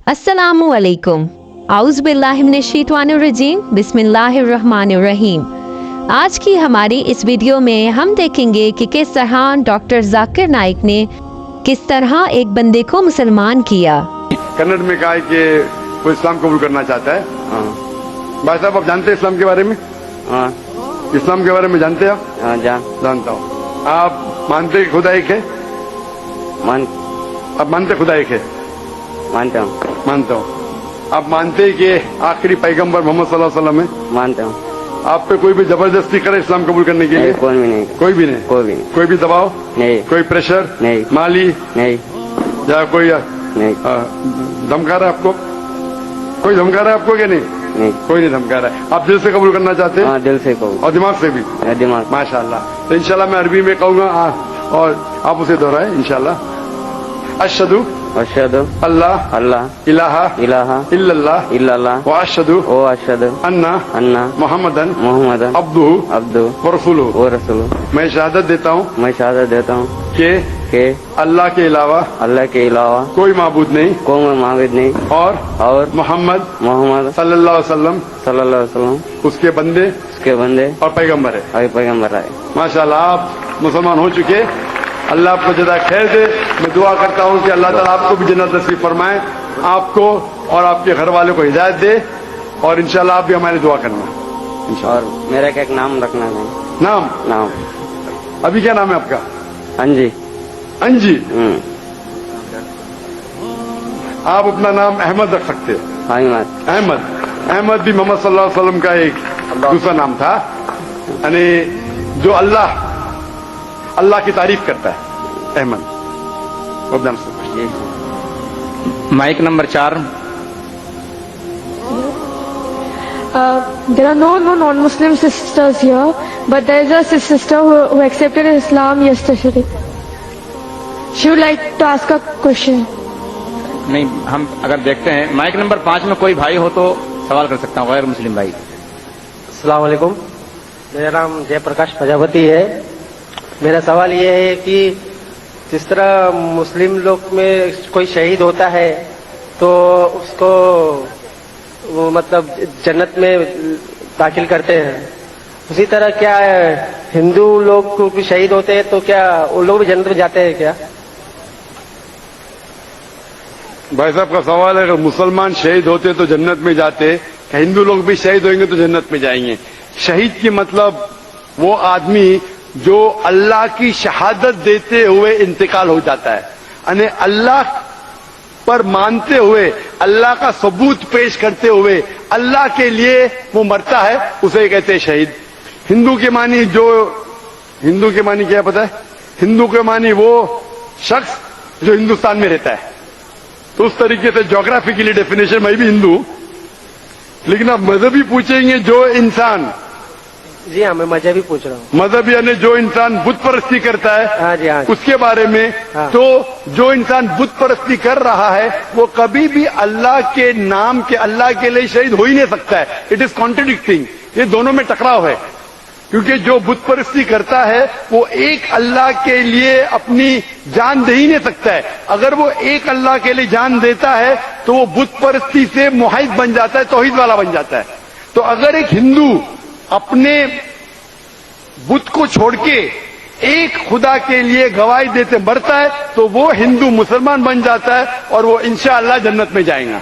अस्सलामु अलैकुम। आउज़ बिल्लाहि मिनश शैतानिर रजीम। बिस्मिल्लाहिर रहमानिर रहीम। आज की हमारी इस वीडियो में हम देखेंगे कि किस तरह डॉक्टर जाकिर नाइक ने किस तरह एक बंदे को मुसलमान किया। कन्नड़ में कहा है कि वो इस्लाम कबूल करना चाहता है। भाई साहब, आप जानते हैं इस्लाम के बारे में? हाँ इस्लाम के बारे में जानते हैं आप? हाँ जानता हूँ। आप मानते हैं खुदा एक है? आप मानते खुदा एक है? मानता हूँ। मानता हूँ। आप मानते हैं कि आखिरी पैगंबर मोहम्मद सल्लल्लाहु अलैहि वसल्लम है? मानता हूँ। आप पे कोई भी जबरदस्ती करे इस्लाम कबूल करने के लिए? कोई भी नहीं। कोई भी नहीं। कोई भी नहीं। कोई भी दबाव नहीं। कोई प्रेशर नहीं। माली नहीं। या कोई नहीं। धमका रहा है आपको? कोई धमका रहा है आपको कि नहीं? नहीं। कोई नहीं धमका रहा है। आप दिल से कबूल करना चाहते हैं? हाँ, दिल से कहूँ। और दिमाग से भी? दिमाग। माशाअल्लाह। तो इंशाल्लाह मैं अरबी में कहूँगा और आप उसे दोहराएं इंशाल्लाह। अशहदु अशहदु अल्लाह अल्लाह इलाहा इलाहा इल्लल्लाह इल्लल्लाह व अशहदु ओ अशहदु अन्ना मुहम्मदन अब्दुहु अब्दु व रसूलुहु। व रसूलुहु। मैं शहादत देता हूँ मैं शहादत देता हूँ कि कि अल्लाह के अलावा अल्लाह के अलावा कोई माबूद नहीं कोई माबूद नहीं और मोहम्मद मोहम्मद सल्लल्लाहु अलैहि वसल्लम सल्लल्लाहु अलैहि वसल्लम उसके बंदे उसके बंदे और पैगंबर है। और पैगंबर आए। माशाअल्लाह, आप मुसलमान हो चुके। अल्लाह आपको जज़ा खैर दे। मैं दुआ करता हूँ कि अल्लाह ताला आपको भी जन्नत नसीब फरमाए, आपको और आपके घर वालों को हिदायत दे, और इंशाल्लाह आप भी हमारी दुआ करना इंशाल्लाह। और मेरा एक नाम रखना है। नाम अभी क्या नाम है आपका? अंजी। अंजी। आप अपना नाम अहमद रख सकते हैं। अहमद भी मोहम्मद सल्लल्लाहु अलैहि वसल्लम का एक दूसरा नाम था, यानी जो अल्लाह की तारीफ करता है। Ahmad. Mic number 4। There are no non-Muslim sisters here, but there is a sister who accepted Islam yesterday. She would like to ask a question. नहीं, हम अगर देखते हैं माइक नंबर 5 में कोई भाई हो तो सवाल कर सकता हूँ, गैर मुस्लिम भाई। अस्सलाम वालेकुम। मेरा नाम जयप्रकाश प्रजापति है। मेरा सवाल ये है कि जिस तरह मुस्लिम लोग में कोई शहीद होता है तो उसको वो मतलब जन्नत में दाखिल करते हैं, उसी तरह क्या हिंदू लोग शहीद होते हैं तो क्या वो लोग भी जन्नत में जाते हैं क्या? भाई साहब का सवाल है, अगर मुसलमान शहीद होते तो जन्नत में जाते, हिंदू लोग भी शहीद होंगे तो जन्नत में जाएंगे। शहीद की मतलब वो आदमी जो अल्लाह की शहादत देते हुए इंतकाल हो जाता है, यानी अल्लाह पर मानते हुए, अल्लाह का सबूत पेश करते हुए अल्लाह के लिए वो मरता है, उसे कहते हैं शहीद। हिंदू के मानी क्या पता है? हिंदू के मानी वो शख्स जो हिंदुस्तान में रहता है। तो उस तरीके से ज्योग्राफी के लिए डेफिनेशन, मैं भी हिंदू, लेकिन आप मजहबी पूछेंगे जो इंसान, जी हाँ, मैं मजहबी पूछ रहा हूँ। मजहब यानी जो इंसान बुत परस्ती करता है, हाँ जी, हाँ जी। उसके बारे में। हाँ। तो जो इंसान बुत परस्ती कर रहा है वो कभी भी अल्लाह के नाम के, अल्लाह के लिए शहीद हो ही नहीं सकता है। It is contradicting. ये दोनों में टकराव है, क्योंकि जो बुत परस्ती करता है वो एक अल्लाह के लिए अपनी जान दे ही नहीं सकता है। अगर वो एक अल्लाह के लिए जान देता है तो वो बुत परस्ती से मुहाइद बन जाता है, तौहीद वाला बन जाता है। तो अगर एक हिंदू अपने बुत को छोड़ के एक खुदा के लिए गवाही देते मरता है तो वो हिंदू मुसलमान बन जाता है और वो इंशाअल्लाह जन्नत में जाएगा।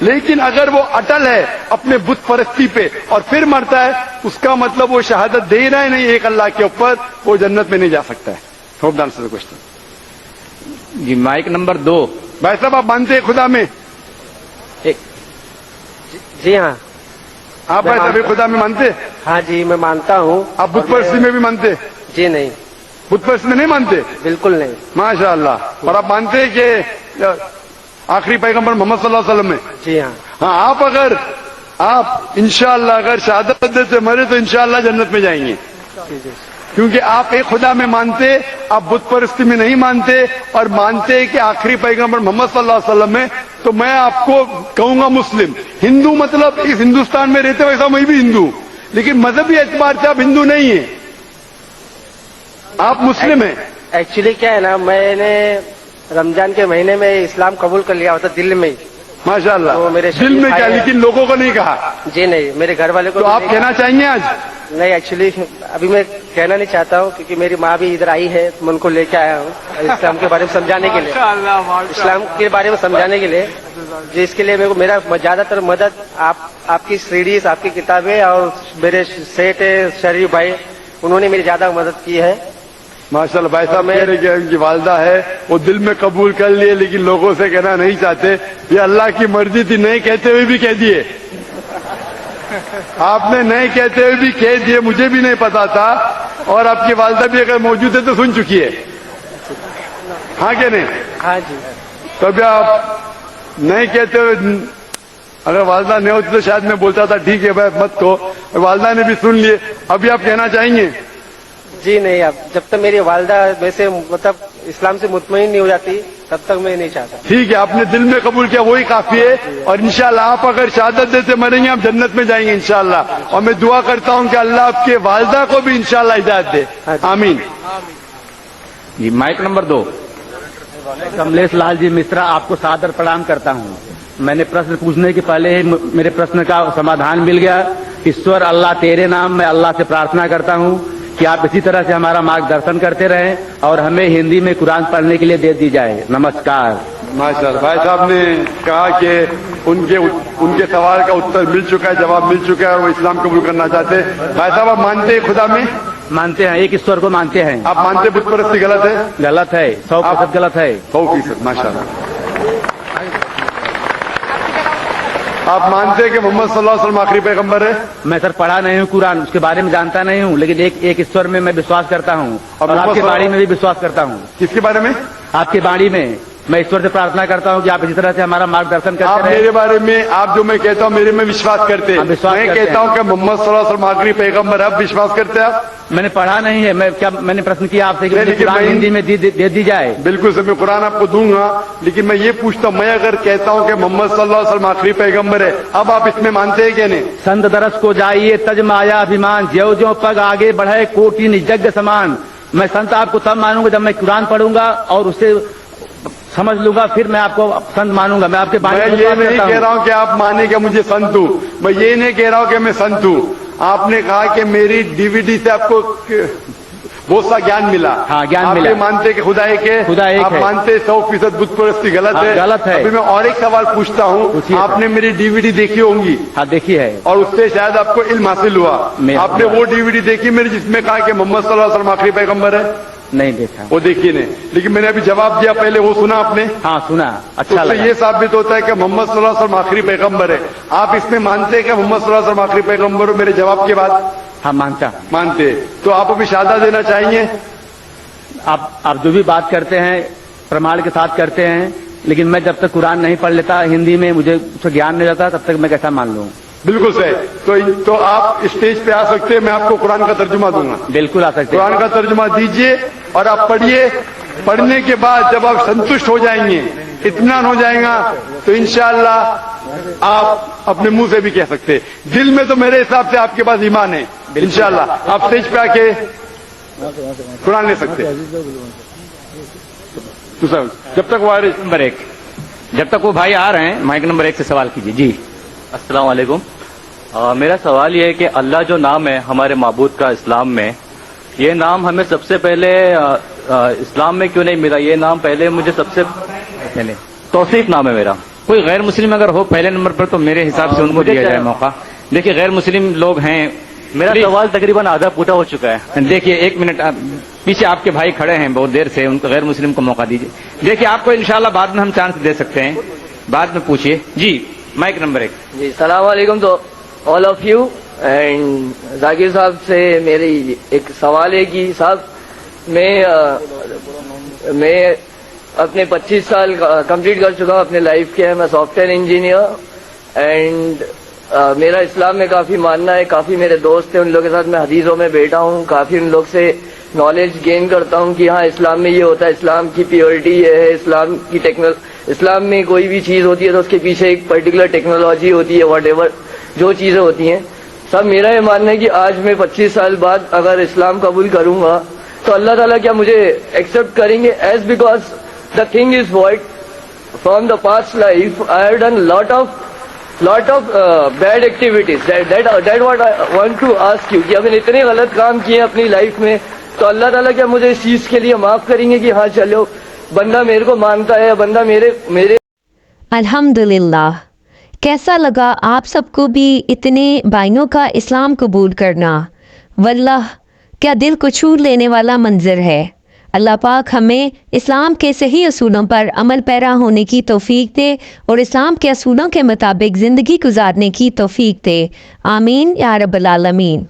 लेकिन अगर वो अटल है अपने बुत परस्ती पे और फिर मरता है, उसका मतलब वो शहादत दे रहा है नहीं एक अल्लाह के ऊपर, वो जन्नत में नहीं जा सकता है। Hope the answer the question. जी, माइक नंबर 2। भाई साहब, आप मानते हैं खुदा में? जी हाँ। आप भाई साहब खुदा में मानते? हाँ जी, मैं मानता हूँ। आप बुत परस्ती में भी मानते? जी नहीं, बुत परस्ती में नहीं मानते? बिल्कुल नहीं। माशाअल्लाह। और आप मानते हैं कि आखिरी पैगंबर मोहम्मद सल्लल्लाहु अलैहि वसल्लम में? जी हाँ। हाँ, आप इंशाअल्लाह अगर शहादत देते मरे तो इंशाअल्लाह जन्नत में जाएंगे, क्योंकि आप एक खुदा में मानते, आप बुत परस्ती में नहीं मानते, और मानते कि आखिरी पैगंबर मोहम्मद सल्लल्लाहु अलैहि वसल्लम में। तो मैं आपको कहूंगा मुस्लिम। हिंदू मतलब इस हिंदुस्तान में रहते वैसा मैं भी हिंदू, लेकिन मजहबी एतबार से आप हिंदू नहीं है, आप मुस्लिम हैं। एक्चुअली क्या है ना, मैंने रमजान के महीने में इस्लाम कबूल कर लिया होता दिल में ही। माशाल्लाह। तो मेरे दिल में भाई क्या, हैं। लेकिन लोगों को नहीं कहा। जी नहीं, मेरे घर वाले को तो भी आप नहीं कहना चाहेंगे आज? कहा। नहीं, एक्चुअली अभी मैं कहना नहीं चाहता हूँ, क्योंकि मेरी माँ भी इधर आई है, मैं उनको लेके आया हूँ इस्लाम के बारे में समझाने के लिए, इस्लाम के बारे में समझाने के लिए। जिसके लिए मेरे को मेरा ज्यादातर मदद आपकी सीरीज, आपकी किताबें और मेरे सेठ शरीफ भाई, उन्होंने मेरी ज्यादा मदद की है। माशाल्लाह। भाई साहब कह रहे कि उनकी वालदा है, वो दिल में कबूल कर लिए, लेकिन लोगों से कहना नहीं चाहते। ये अल्लाह की मर्जी थी, नहीं कहते हुए भी कह दिए। आपने नहीं कहते हुए भी कह दिए, मुझे भी नहीं पता था। और आपकी वालदा भी अगर मौजूद है तो सुन चुकी है। हाँ क्या नहीं? हाँ जी। तो अभी आप नहीं कहते हुए, अगर वालदा नहीं होती तो शायद मैं बोलता था ठीक है भाई मत कहो। वालदा ने भी सुन लिए। अभी आप कहना चाहेंगे? जी नहीं, अब जब तक मेरी वालदा वैसे मतलब इस्लाम से मुतमईन नहीं हो जाती तब तक मैं नहीं चाहता। ठीक है, आपने दिल में कबूल किया, वही काफी है। और इंशाल्लाह आप अगर शहादत देते मरेंगे, आप जन्नत में जाएंगे इंशाल्लाह। और मैं दुआ करता हूं कि अल्लाह आपके वालदा को भी इंशाल्लाह हिदायत दे। आमीन। जी, माइक नंबर 2। कमलेश लाल जी मिश्रा, आपको सादर प्रणाम करता हूँ। मैंने प्रश्न पूछने के पहले ही मेरे प्रश्न का समाधान मिल गया। ईश्वर अल्लाह तेरे नाम, मैं अल्लाह से प्रार्थना करता हूँ कि आप इसी तरह से हमारा मार्गदर्शन करते रहें और हमें हिंदी में कुरान पढ़ने के लिए दे दी जाए। नमस्कार। माशाल्लाह। भाई साहब ने कहा कि उनके सवाल का उत्तर मिल चुका है, जवाब मिल चुका है, वो इस्लाम कबूल करना चाहते हैं। भाई साहब आप मानते हैं खुदा में? मानते हैं, एक ईश्वर को मानते हैं। आप मानते बुत परस्ती गलत है? गलत है, 100% गलत है। 100%। माशाल्लाह। आप मानते हैं कि मोहम्मद सल्लल्लाहु अलैहि वसल्लम आखिरी पैगंबर है? मैं सर पढ़ा नहीं हूँ कुरान, उसके बारे में जानता नहीं हूँ, लेकिन एक ईश्वर में मैं विश्वास करता हूँ और आपके बाणी में भी विश्वास करता हूँ। किसके बारे में? आपके बाणी में मैं ईश्वर से प्रार्थना करता हूँ कि आप इसी तरह से हमारा मार्गदर्शन आप करते मेरे रहें। बारे में, आप जो मैं कहता हूँ मेरे में विश्वास करते हैं। हाँ, विश्वास मैं करते कहता हूँ कि मोहम्मद सल्लल्लाहु अलैहि वसल्लम आखिरी पैगंबर है, आप विश्वास करते हैं? आप? मैंने पढ़ा नहीं है, मैंने प्रश्न किया आपसे कि नहीं, मुझे लेकिन कुरान मैं- हिंदी में दे दी जाए। बिल्कुल सर, मैं कुरान आपको दूंगा, लेकिन मैं ये पूछता हूँ, मैं अगर कहता हूँ कि मोहम्मद सल्लल्लाहु अलैहि वसल्लम आखिरी पैगंबर है, अब आप इसमें मानते हैं क्या नहीं? संत दरस को जाइए तज माया अभिमान, ज्यो ज्यो पग आगे बढ़े कोटि निजग्ग समान। मैं संत आपको तब मानूंगा जब मैं कुरान पढ़ूंगा और उससे समझ लूंगा, फिर मैं आपको संत मानूंगा। मैं आपके बारे मैं में ये बात नहीं करता कह हूं। रहा हूँ कि आप माने कि मुझे संत हूँ, मैं ये नहीं कह रहा हूँ कि मैं संत हूँ। आपने कहा कि मेरी डीवीडी से आपको बहुत सा ज्ञान मिला। हाँ, ज्ञान आप मिला। ये मानते कि खुदा एक है? खुदा एक आप है। मानते 100% बुत परस्ती गलत हाँ, है? गलत है। अभी मैं और एक सवाल पूछता हूँ। पूछिए। आपने मेरी डीवीडी देखी होंगी हाँ देखिए है। और उससे शायद आपको इल्म हासिल हुआ। मेरा- आपने वो डीवीडी देखी मेरी जिसमें कहा कि मोहम्मद सल्लल्लाहु अलैहि वसल्लम आखिरी पैगंबर है? नहीं देखा। वो देखी नहीं, लेकिन मैंने अभी जवाब दिया पहले, वो सुना आपने? हाँ सुना, अच्छा उससे लगा। ये साबित होता है कि मोहम्मद सल्लल्लाहु अलैहि वसल्लम आखिरी पैगंबर है। आप इसमें मानते हैं कि मोहम्मद सल्लल्लाहु अलैहि वसल्लम आखिरी पैगंबर हो? मेरे जवाब के बाद हाँ मानता। मानते हैं। तो आप अभी शहादत देना चाहेंगे? आप जो भी बात करते हैं प्रमाण के साथ करते हैं, लेकिन मैं जब तक कुरान नहीं पढ़ लेता हिंदी में, मुझे उसका ज्ञान नहीं जाता, तब तक मैं कैसा मान लूँ। बिल्कुल सही। तो आप स्टेज पे आ सकते हैं, मैं आपको कुरान का तर्जुमा दूंगा। बिल्कुल आ सकते हैं। कुरान का तर्जुमा दीजिए और आप पढ़िए। पढ़ने के बाद जब आप संतुष्ट हो जाएंगे, इत्मीनान हो जाएगा, तो इंशाअल्लाह आप अपने मुंह से भी कह सकते हैं। दिल में तो मेरे हिसाब से आपके पास ईमान है। इंशाअल्लाह आप स्टेज पे आके कुरान ले सकते हैं। तो सर जब तक वायरस नंबर 1, जब तक वो भाई आ रहे हैं, माइक नंबर 1 से सवाल कीजिए। जी, अस्सलाम वालेकुम। मेरा सवाल ये है कि अल्लाह जो नाम है हमारे माबूद का इस्लाम में, ये नाम हमें सबसे पहले इस्लाम में क्यों नहीं मिला? ये नाम पहले मुझे सबसे नहीं, तौसीफ नाम है मेरा। कोई गैर मुस्लिम अगर हो पहले नंबर पर तो मेरे हिसाब से उनको मुझे दिया क्या- जाए मौका। देखिए गैर मुस्लिम लोग हैं। मेरा प्लीज। सवाल तकरीबन आधा पूरा हो चुका है। देखिए 1 मिनट, पीछे आपके भाई खड़े हैं बहुत देर से, उनको गैर मुस्लिम को मौका दीजिए। देखिए आपको इंशाल्लाह बाद में हम चांस दे सकते हैं, बाद में पूछिए। जी, माइक नंबर 1। जी सलाम वालेकुम तो all of you and Zakir साहब से मेरी एक सवाल है कि साहब मैं अपने 25 साल कंप्लीट कर चुका हूँ अपने लाइफ के। मैं सॉफ्टवेयर इंजीनियर एंड मेरा इस्लाम में काफी मानना है। काफी मेरे दोस्त हैं, उन लोगों के साथ मैं हदीसों में बैठा हूँ, काफी उन लोग से नॉलेज गेन करता हूँ कि हाँ इस्लाम में ये होता है, इस्लाम की प्योरिटी ये है, इस्लाम की इस्लाम में कोई भी चीज होती है तो उसके पीछे एक पर्टिकुलर टेक्नोलॉजी होती है, व्हाटएवर जो चीजें होती हैं। सब मेरा ये मानना है कि आज मैं 25 साल बाद अगर इस्लाम कबूल करूंगा तो अल्लाह ताला क्या मुझे एक्सेप्ट करेंगे as because The thing is what? From the past life, I have done lot of bad activities. That what I want to ask you. کہ ہمیں اتنے غلط کام کیے اپنی لائف میں, تو اللہ تعالیٰ کیا مجھے اس چیز کے لیے معاف کریں گے کہ ہاں چلو بندہ میرے کو مانتا ہے, بندہ میرے الحمدللہ. کیسا لگا آپ سب کو بھی اتنے بھائیوں کا اسلام قبول کرنا؟ واللہ کیا دل کو چھو لینے والا منظر ہے. اللہ پاک ہمیں اسلام کے صحیح اصولوں پر عمل پیرا ہونے کی توفیق دے اور اسلام کے اصولوں کے مطابق زندگی گزارنے کی توفیق دے. آمین یا رب العالمین.